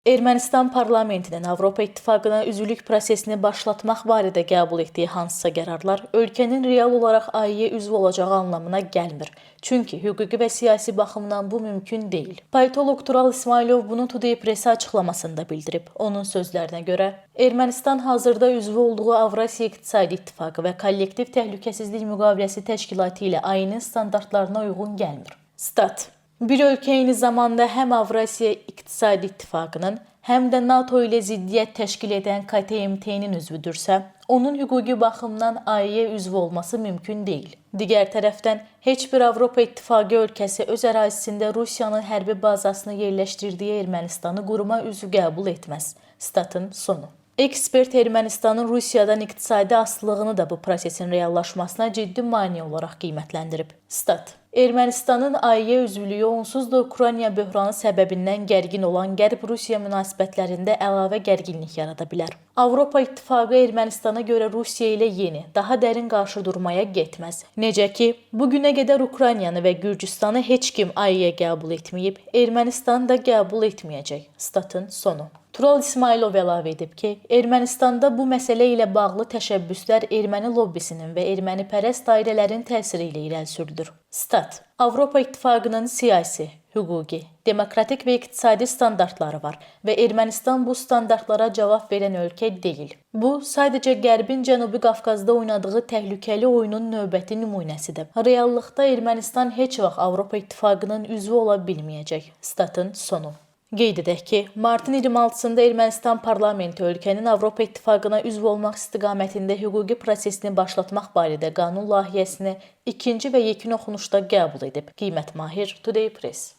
Ermənistan parlamentinin Avropa İttifaqına üzvlük prosesini başlatmaq barədə qəbul etdiyi hansısa qərarlar ölkənin real olaraq Aİ-yə üzv olacağı anlamına gəlmir. Çünki hüquqi və siyasi baxımdan bu mümkün deyil. Politolog Tural İsmailov bunu Today Press açıqlamasında bildirib. Onun sözlərinə görə, Ermənistan hazırda üzvü olduğu Avrasiya İqtisadi İttifaqı və Kollektiv Təhlükəsizlik Müqaviləsi Təşkilatı ilə Aİ-nin standartlarına uyğun gəlmir. Stat: Bir ölkə eyni zamanda həm Avrasiya İqtisadi İttifaqının, həm də NATO ilə ziddiyyət təşkil edən KTMT-nin üzvüdürsə, onun hüquqi baxımdan Aİ-yə üzv olması mümkün deyil. Digər tərəfdən, heç bir Avropa İttifaqı ölkəsi öz ərazisində Rusiyanın hərbi bazasını yerləşdirdiyi Ermənistanı quruma üzv qəbul etməz. Statın sonu. Ekspert Ermənistanın Rusiyadan iqtisadi asılılığını da bu prosesin reallaşmasına ciddi mane olaraq qiymətləndirib. Stat: Ermənistanın Aİ-yə üzvlüyü onsuz da Ukrayna böhranı səbəbindən gərgin olan Qərb-Rusiya münasibətlərində əlavə gərginlik yarada bilər. Avropa İttifaqı Ermənistana görə Rusiya ilə yeni, daha dərin qarşıdurmaya getməz. Necə ki, bugünə qədər Ukraynanı və Gürcüstanı heç kim Aİ-yə qəbul etməyib, Ermənistanı da qəbul etməyəcək. Statın sonu. Tural İsmailov əlavə edib ki, Ermənistanda bu məsələ ilə bağlı təşəbbüslər erməni lobbisinin və ermənipərəst dairələrin təsiri ilə irəli sürülür. Stat: Avropa İttifaqının siyasi, hüquqi, demokratik və iqtisadi standartları var və Ermənistan bu standartlara cavab verən ölkə deyil. Bu, sadəcə Qərbin Cənubi Qafqazda oynadığı təhlükəli oyunun növbəti nümunəsidir. Reallıqda Ermənistan heç vaxt Avropa İttifaqının üzvü ola bilməyəcək. Statın sonu. Qeyd edək ki, martın 26-sında Ermənistan parlamenti ölkənin Avropa İttifaqına üzv olmaq istiqamətində hüquqi prosesini başlatmaq barədə qanun layihəsini ikinci və yekun oxunuşda qəbul edib. Qiymət Mahir, Today Press.